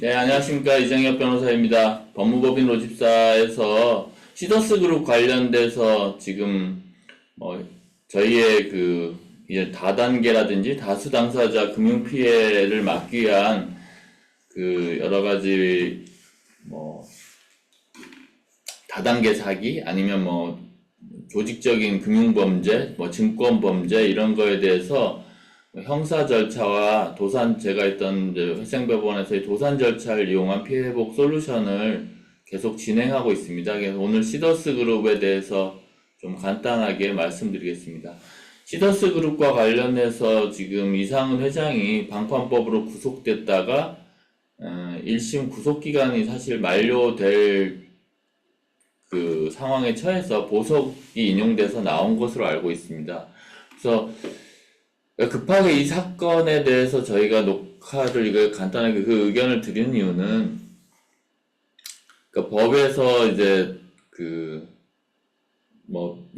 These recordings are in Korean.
네, 안녕하십니까. 이정엽 변호사입니다. 법무법인 로집사에서 시더스 그룹 관련돼서 지금 저희의 이제 다단계라든지 다수 당사자 금융 피해를 막기 위한 여러 가지 다단계 사기 아니면 조직적인 금융범죄, 증권범죄 이런 거에 대해서 형사 절차와 제가 있던 이제 회생법원에서의 도산 절차를 이용한 피해 회복 솔루션을 계속 진행하고 있습니다. 그래서 오늘 시더스 그룹에 대해서 좀 간단하게 말씀드리겠습니다. 시더스 그룹과 관련해서 지금 이상은 회장이 방판법으로 구속됐다가 1심 구속기간이 사실 만료될 상황에 처해서 보석이 인용돼서 나온 것으로 알고 있습니다. 그래서 급하게 이 사건에 대해서 저희가 녹화를 이거 간단하게 의견을 드리는 이유는 법에서 이제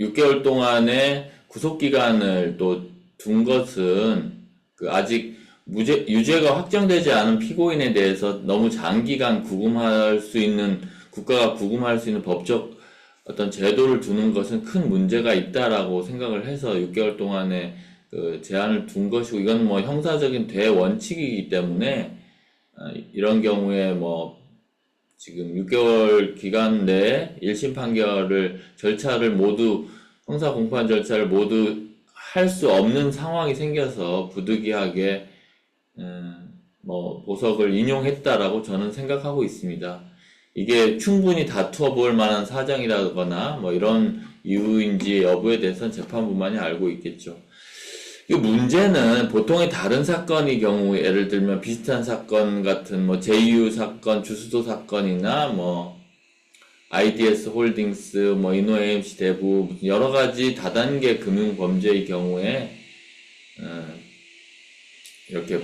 6개월 동안의 구속기간을 또 둔 것은 아직 유죄가 확정되지 않은 피고인에 대해서 너무 장기간 국가가 구금할 수 있는 법적 어떤 제도를 두는 것은 큰 문제가 있다라고 생각을 해서 6개월 동안의 제한을 둔 것이고, 이건 형사적인 대원칙이기 때문에 이런 경우에 지금 6개월 기간 내에 1심 판결을 형사 공판 절차를 모두 할 수 없는 상황이 생겨서 부득이하게 보석을 인용했다라고 저는 생각하고 있습니다. 이게 충분히 다투어 볼 만한 사정이라거나 이런 이유인지 여부에 대해서는 재판부만이 알고 있겠죠. 이 문제는 보통의 다른 사건의 경우, 예를 들면 비슷한 사건 같은 제이유 사건, 주수도 사건이나 IDS 홀딩스, 이노 AMC 대부 여러 가지 다단계 금융 범죄의 경우에 이렇게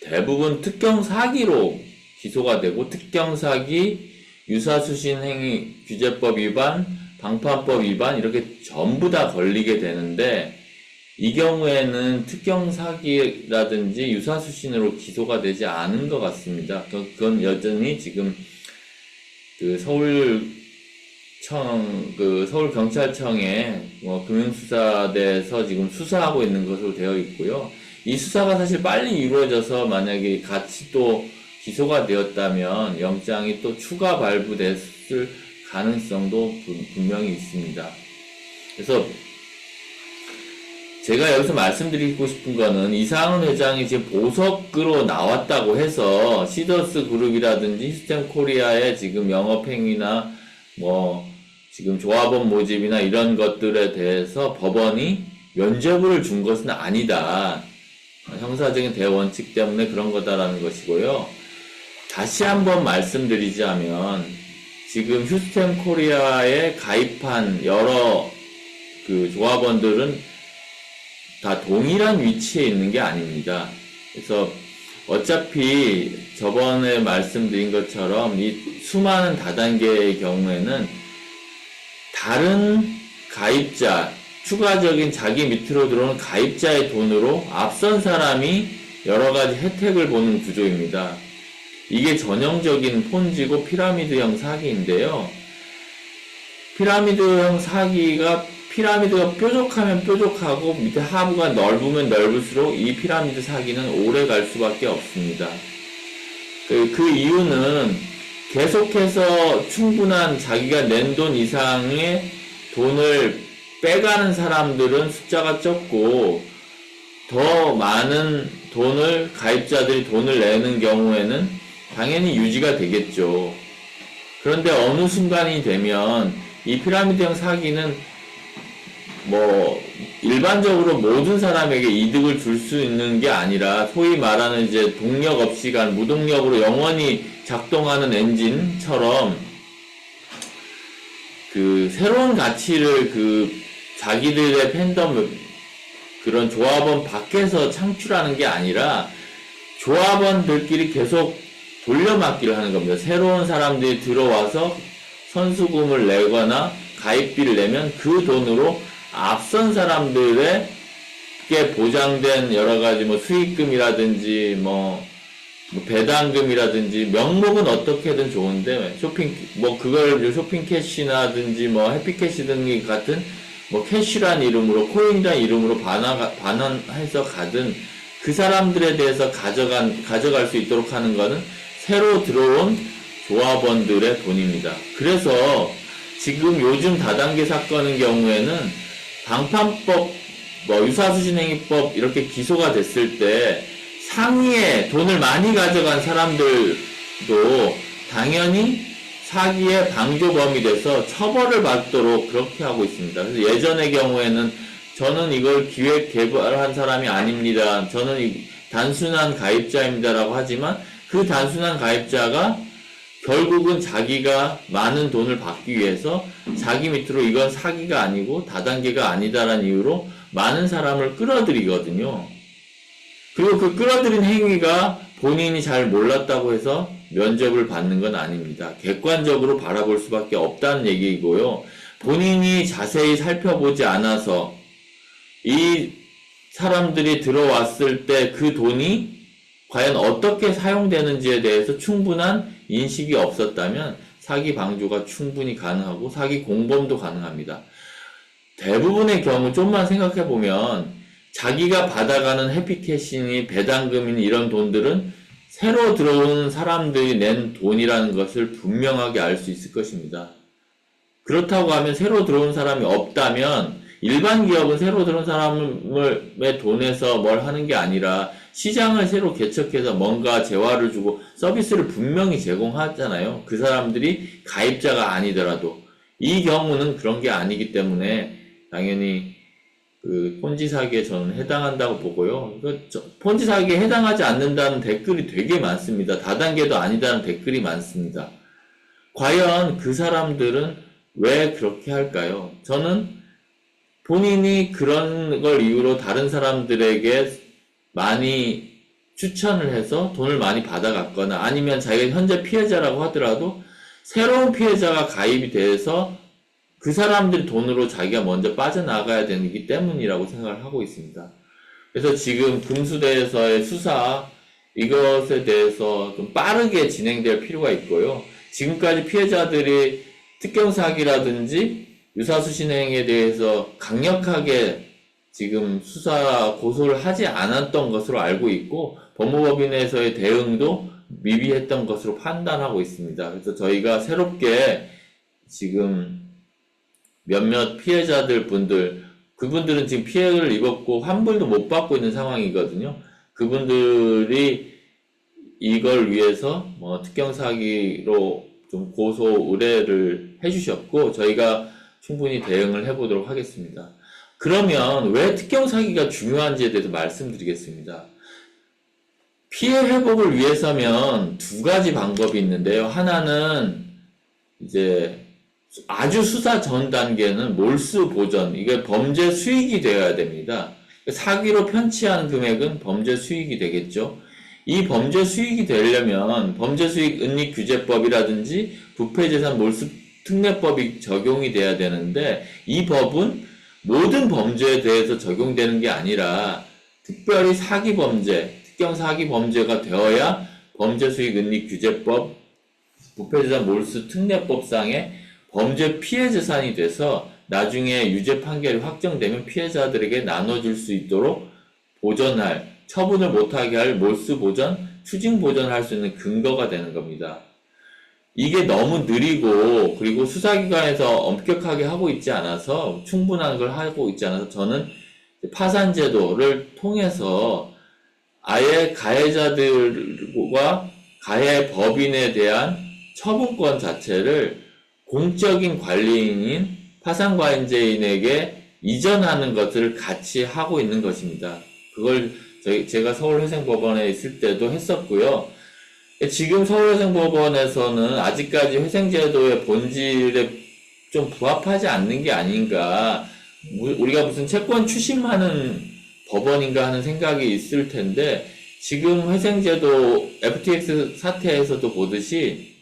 대부분 특경 사기로 기소가 되고, 특경 사기, 유사수신 행위 규제법 위반, 방판법 위반 이렇게 전부 다 걸리게 되는데, 이 경우에는 특경 사기라든지 유사수신으로 기소가 되지 않은 것 같습니다. 그건 여전히 지금 서울경찰청의 금융수사대에서 지금 수사하고 있는 것으로 되어 있고요. 이 수사가 사실 빨리 이루어져서 만약에 같이 또 기소가 되었다면 영장이 또 추가 발부됐을 가능성도 분명히 있습니다. 그래서 제가 여기서 말씀드리고 싶은 거는, 이상은 회장이 지금 보석으로 나왔다고 해서 시더스 그룹이라든지 히스템 코리아의 지금 영업행위나 지금 조합원 모집이나 이런 것들에 대해서 법원이 면죄부를 준 것은 아니다. 형사적인 대원칙 때문에 그런 거다라는 것이고요. 다시 한번 말씀드리자면, 지금 휴스템 코리아에 가입한 여러 조합원들은 다 동일한 위치에 있는 게 아닙니다. 그래서 어차피 저번에 말씀드린 것처럼 이 수많은 다단계의 경우에는 다른 가입자, 추가적인 자기 밑으로 들어오는 가입자의 돈으로 앞선 사람이 여러 가지 혜택을 보는 구조입니다. 이게 전형적인 폰지고 피라미드형 사기인데요. 피라미드형 사기가 피라미드가 뾰족하면 뾰족하고 밑에 하부가 넓으면 넓을수록 이 피라미드 사기는 오래 갈 수밖에 없습니다. 그 이유는 계속해서 충분한 자기가 낸 돈 이상의 돈을 빼가는 사람들은 숫자가 적고, 더 많은 가입자들이 돈을 내는 경우에는 당연히 유지가 되겠죠. 그런데 어느 순간이 되면 이 피라미드형 사기는 일반적으로 모든 사람에게 이득을 줄 수 있는 게 아니라, 소위 말하는 이제 동력 없이 무동력으로 영원히 작동하는 엔진처럼 새로운 가치를 자기들의 팬덤, 그런 조합원 밖에서 창출하는 게 아니라 조합원들끼리 계속 돌려막기를 하는 겁니다. 새로운 사람들이 들어와서 선수금을 내거나 가입비를 내면 그 돈으로 앞선 사람들에게 보장된 여러 가지 수익금이라든지 뭐 배당금이라든지 명목은 어떻게든 좋은데 그걸 쇼핑 캐시나든지 뭐 해피캐시 등 같은 뭐 캐시란 이름으로 코인이란 이름으로 반환해서 가든 그 사람들에 대해서 가져갈 수 있도록 하는 거는 새로 들어온 조합원들의 돈입니다. 그래서 지금 요즘 다단계 사건의 경우에는 방판법, 유사수신행위법 이렇게 기소가 됐을 때 상위에 돈을 많이 가져간 사람들도 당연히 사기의 방조범이 돼서 처벌을 받도록 그렇게 하고 있습니다. 그래서 예전의 경우에는 저는 이걸 기획 개발한 사람이 아닙니다. 저는 단순한 가입자입니다라고 하지만 그 단순한 가입자가 결국은 자기가 많은 돈을 받기 위해서 자기 밑으로 이건 사기가 아니고 다단계가 아니다라는 이유로 많은 사람을 끌어들이거든요. 그리고 그 끌어들인 행위가 본인이 잘 몰랐다고 해서 면접을 받는 건 아닙니다. 객관적으로 바라볼 수밖에 없다는 얘기이고요. 본인이 자세히 살펴보지 않아서 이 사람들이 들어왔을 때 그 돈이 과연 어떻게 사용되는지에 대해서 충분한 인식이 없었다면 사기 방조가 충분히 가능하고 사기 공범도 가능합니다. 대부분의 경우 좀만 생각해보면 자기가 받아가는 해피캐시니 배당금이니 이런 돈들은 새로 들어오는 사람들이 낸 돈이라는 것을 분명하게 알 수 있을 것입니다. 그렇다고 하면 새로 들어온 사람이 없다면 일반 기업은 새로 들어온 사람의 돈에서 뭘 하는 게 아니라 시장을 새로 개척해서 뭔가 재화를 주고 서비스를 분명히 제공하잖아요. 그 사람들이 가입자가 아니더라도. 이 경우는 그런 게 아니기 때문에 당연히 폰지 사기에 저는 해당한다고 보고요. 폰지 사기에 해당하지 않는다는 댓글이 되게 많습니다. 다단계도 아니다는 댓글이 많습니다. 과연 그 사람들은 왜 그렇게 할까요? 저는 본인이 그런 걸 이유로 다른 사람들에게 많이 추천을 해서 돈을 많이 받아갔거나 아니면 자기가 현재 피해자라고 하더라도 새로운 피해자가 가입이 돼서 그 사람들 돈으로 자기가 먼저 빠져나가야 되기 때문이라고 생각을 하고 있습니다. 그래서 지금 금수대에서의 수사 이것에 대해서 좀 빠르게 진행될 필요가 있고요. 지금까지 피해자들이 특경 사기라든지 유사수신행에 대해서 강력하게 지금 수사 고소를 하지 않았던 것으로 알고 있고 법무법인에서의 대응도 미비했던 것으로 판단하고 있습니다. 그래서 저희가 새롭게 지금 몇몇 그분들은 지금 피해를 입었고 환불도 못 받고 있는 상황이거든요. 그분들이 이걸 위해서 특경 사기로 좀 고소 의뢰를 해주셨고 저희가 충분히 대응을 해보도록 하겠습니다. 그러면 왜 특경 사기가 중요한지에 대해서 말씀드리겠습니다. 피해 회복을 위해서면 두 가지 방법이 있는데요. 하나는 이제 아주 수사 전 단계는 몰수 보전, 이게 범죄 수익이 되어야 됩니다. 사기로 편취한 금액은 범죄 수익이 되겠죠. 이 범죄 수익이 되려면 범죄 수익 은닉 규제법이라든지 부패재산 몰수 특례법이 적용이 돼야 되는데 이 법은 모든 범죄에 대해서 적용되는 게 아니라 특별히 사기 범죄, 특경 사기 범죄가 되어야 범죄 수익 은닉 규제법, 부패재산 몰수 특례법상의 범죄 피해 재산이 돼서 나중에 유죄 판결이 확정되면 피해자들에게 나눠줄 수 있도록 보전할, 처분을 못하게 할 몰수 보전, 추징 보전할 수 있는 근거가 되는 겁니다. 이게 너무 느리고 그리고 수사기관에서 엄격하게 하고 있지 않아서 충분한 걸 하고 있지 않아서 저는 파산제도를 통해서 아예 가해자들과 가해 법인에 대한 처분권 자체를 공적인 관리인인 파산과잉죄인에게 이전하는 것을 같이 하고 있는 것입니다. 그걸 제가 서울회생법원에 있을 때도 했었고요. 지금 서울회생법원에서는 아직까지 회생제도의 본질에 좀 부합하지 않는 게 아닌가. 우리가 무슨 채권 추심하는 법원인가 하는 생각이 있을 텐데 지금 회생제도 FTX 사태에서도 보듯이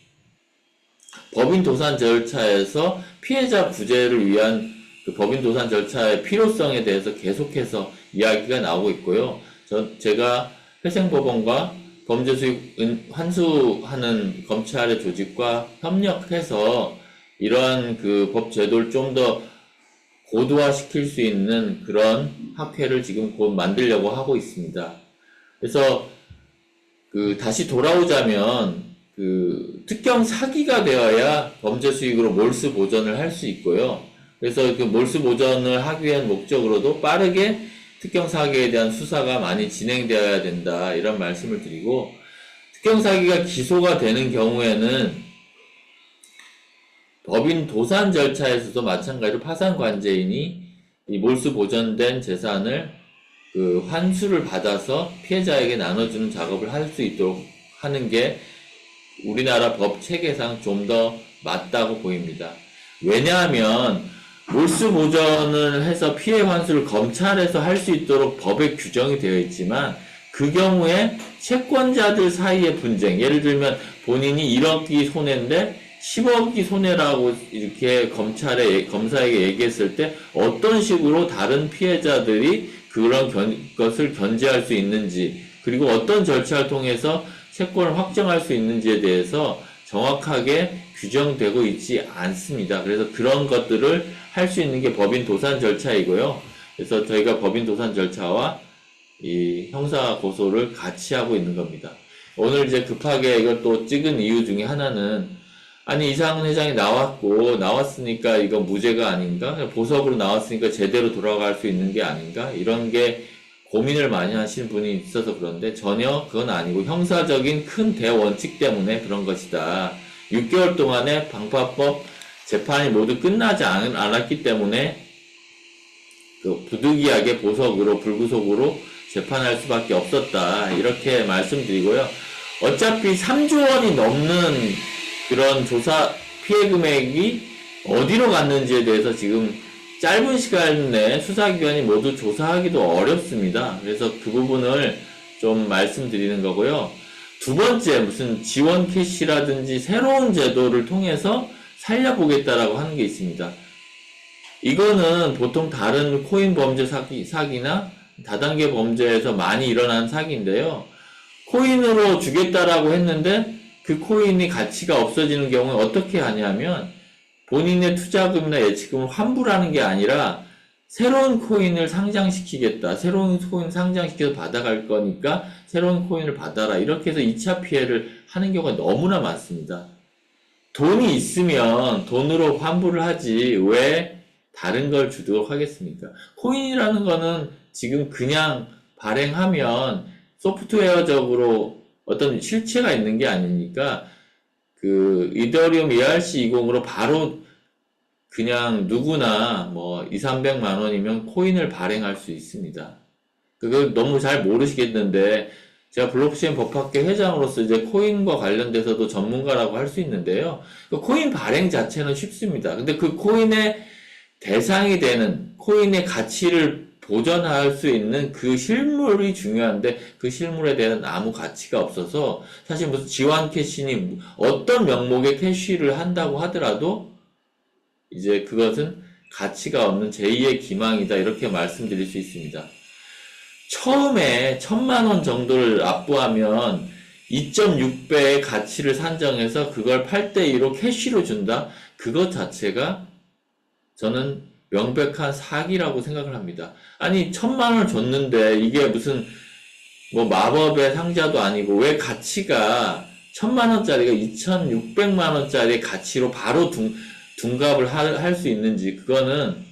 법인 도산 절차에서 피해자 구제를 위한 그 법인 도산 절차의 필요성에 대해서 계속해서 이야기가 나오고 있고요. 제가 회생법원과 범죄 수익 환수하는 검찰의 조직과 협력해서 이러한 그 법 제도를 좀 더 고도화시킬 수 있는 그런 학회를 지금 곧 만들려고 하고 있습니다. 그래서 다시 돌아오자면 특경 사기가 되어야 범죄 수익으로 몰수 보전을 할 수 있고요. 그래서 그 몰수 보전을 하기 위한 목적으로도 빠르게 특경 사기에 대한 수사가 많이 진행되어야 된다, 이런 말씀을 드리고, 특경 사기가 기소가 되는 경우에는 법인 도산 절차에서도 마찬가지로 파산 관제인이 이 몰수 보전된 재산을 환수를 받아서 피해자에게 나눠주는 작업을 할 수 있도록 하는 게 우리나라 법 체계상 좀 더 맞다고 보입니다. 왜냐하면 몰수 보전을 해서 피해 환수를 검찰에서 할 수 있도록 법에 규정이 되어 있지만, 그 경우에 채권자들 사이의 분쟁, 예를 들면 본인이 1억이 손해인데 10억이 손해라고 이렇게 검사에게 얘기했을 때 어떤 식으로 다른 피해자들이 그런 것을 견제할 수 있는지, 그리고 어떤 절차를 통해서 채권을 확정할 수 있는지에 대해서 정확하게 규정되고 있지 않습니다. 그래서 그런 것들을 할 수 있는 게 법인 도산 절차이고요. 그래서 저희가 법인 도산 절차와 이 형사 고소를 같이 하고 있는 겁니다. 오늘 이제 급하게 이걸 또 찍은 이유 중에 하나는, 아니 이상은 회장이 나왔으니까 이건 무죄가 아닌가? 보석으로 나왔으니까 제대로 돌아갈 수 있는 게 아닌가? 이런 게 고민을 많이 하시는 분이 있어서 그런데 전혀 그건 아니고 형사적인 큰 대원칙 때문에 그런 것이다. 6개월 동안의 방파법 재판이 모두 끝나지 않았기 때문에 부득이하게 보석으로 불구속으로 재판할 수밖에 없었다, 이렇게 말씀드리고요. 어차피 3조 원이 넘는 그런 조사 피해 금액이 어디로 갔는지에 대해서 지금 짧은 시간 내에 수사기관이 모두 조사하기도 어렵습니다. 그래서 그 부분을 좀 말씀드리는 거고요. 두 번째, 무슨 지원 캐시라든지 새로운 제도를 통해서 살려보겠다라고 하는 게 있습니다. 이거는 보통 다른 코인 범죄 사기나 다단계 범죄에서 많이 일어나는 사기인데요. 코인으로 주겠다라고 했는데 그 코인이 가치가 없어지는 경우에 어떻게 하냐면, 본인의 투자금이나 예치금을 환불하는 게 아니라 새로운 코인을 상장시키겠다, 새로운 코인 상장시켜서 받아갈 거니까 새로운 코인을 받아라, 이렇게 해서 2차 피해를 하는 경우가 너무나 많습니다. 돈이 있으면 돈으로 환불을 하지 왜 다른 걸 주도록 하겠습니까? 코인이라는 거는 지금 그냥 발행하면 소프트웨어적으로 어떤 실체가 있는 게 아니니까, 이더리움 ERC20으로 바로 그냥 누구나 뭐 200~300만 원이면 코인을 발행할 수 있습니다. 그걸 너무 잘 모르시겠는데, 제가 블록체인 법학회 회장으로서 이제 코인과 관련돼서도 전문가라고 할 수 있는데요. 코인 발행 자체는 쉽습니다. 근데 그 코인의 대상이 되는, 코인의 가치를 보전할 수 있는 그 실물이 중요한데, 그 실물에 대한 아무 가치가 없어서, 사실 무슨 지원 캐시니 어떤 명목의 캐시를 한다고 하더라도 이제 그것은 가치가 없는 제2의 기망이다, 이렇게 말씀드릴 수 있습니다. 처음에 1000만 원 정도를 납부하면 2.6배의 가치를 산정해서 그걸 8대2로 캐시로 준다? 그것 자체가 저는 명백한 사기라고 생각을 합니다. 아니 1000만 원을 줬는데 이게 무슨 뭐 마법의 상자도 아니고 왜 가치가 1000만 원짜리가 2600만 원짜리 가치로 바로 둔갑을 할 수 있는지, 그거는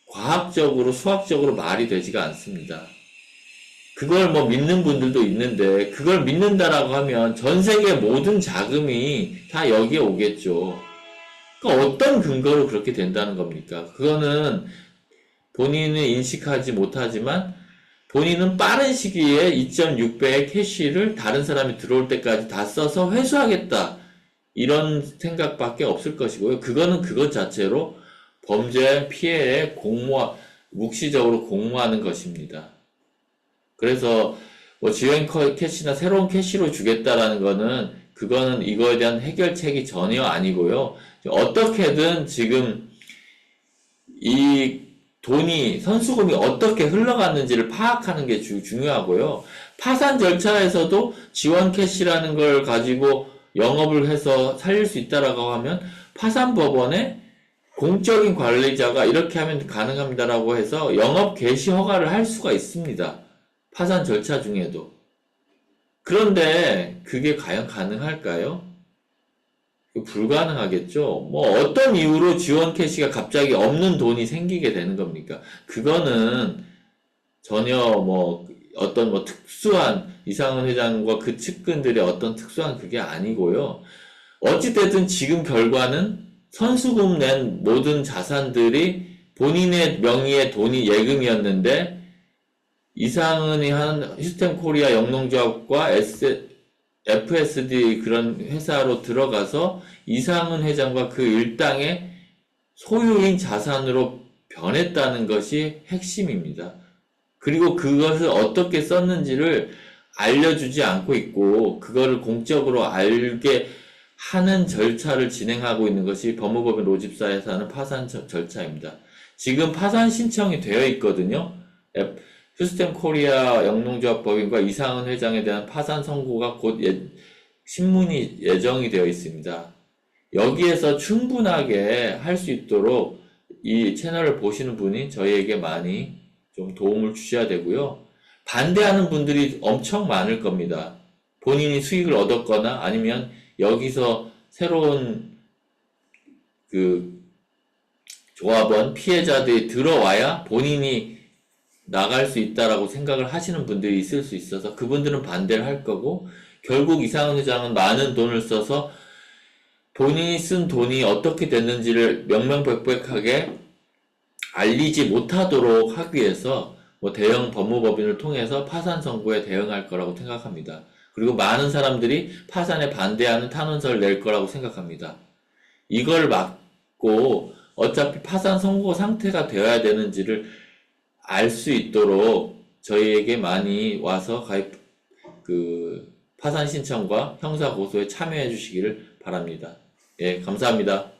과학적으로 수학적으로 말이 되지가 않습니다. 그걸 뭐 믿는 분들도 있는데, 그걸 믿는다라고 하면 전 세계 모든 자금이 다 여기에 오겠죠. 그러니까 어떤 근거로 그렇게 된다는 겁니까? 그거는 본인은 인식하지 못하지만 본인은 빠른 시기에 2.6배의 캐시를 다른 사람이 들어올 때까지 다 써서 회수하겠다, 이런 생각밖에 없을 것이고요. 그거는 그것 자체로 범죄 피해에 묵시적으로 공모하는 것입니다. 그래서 뭐 지원 캐시나 새로운 캐시로 주겠다라는 거는, 그거는 이거에 대한 해결책이 전혀 아니고요. 어떻게든 지금 이 돈이, 선수금이 어떻게 흘러갔는지를 파악하는 게 중요하고요. 파산 절차에서도 지원 캐시라는 걸 가지고 영업을 해서 살릴 수 있다라고 하면 파산 법원에 공적인 관리자가 이렇게 하면 가능합니다라고 해서 영업 개시 허가를 할 수가 있습니다. 파산 절차 중에도. 그런데 그게 과연 가능할까요? 불가능하겠죠. 뭐 어떤 이유로 지원 캐시가 갑자기 없는 돈이 생기게 되는 겁니까? 그거는 전혀 뭐 어떤 뭐 특수한 이상은 회장과 그 측근들의 어떤 특수한 그게 아니고요. 어찌됐든 지금 결과는 선수금 낸 모든 자산들이 본인의 명의의 돈이 예금이었는데 이상은이 한 시스템 코리아 영농조합과 FSD 그런 회사로 들어가서 이상은 회장과 그 일당의 소유인 자산으로 변했다는 것이 핵심입니다. 그리고 그것을 어떻게 썼는지를 알려주지 않고 있고 그거를 공적으로 알게 하는 절차를 진행하고 있는 것이 법무법인 로집사에서 하는 파산 절차입니다. 지금 파산 신청이 되어 있거든요. 시스템 코리아 영농조합 법인과 이상은 회장에 대한 파산 선고가 곧 신문이 예정이 되어 있습니다. 여기에서 충분하게 할 수 있도록 이 채널을 보시는 분이 저희에게 많이 좀 도움을 주셔야 되고요. 반대하는 분들이 엄청 많을 겁니다. 본인이 수익을 얻었거나 아니면 여기서 새로운 그 조합원 피해자들이 들어와야 본인이 나갈 수 있다라고 생각을 하시는 분들이 있을 수 있어서 그분들은 반대를 할 거고 결국 이상은 회장은 많은 돈을 써서 본인이 쓴 돈이 어떻게 됐는지를 명명백백하게 알리지 못하도록 하기 위해서 뭐 대형 법무법인을 통해서 파산 선고에 대응할 거라고 생각합니다. 그리고 많은 사람들이 파산에 반대하는 탄원서를 낼 거라고 생각합니다. 이걸 막고 어차피 파산 선고 상태가 되어야 되는지를 알 수 있도록 저희에게 많이 와서 파산 신청과 형사 고소에 참여해 주시기를 바랍니다. 예, 감사합니다.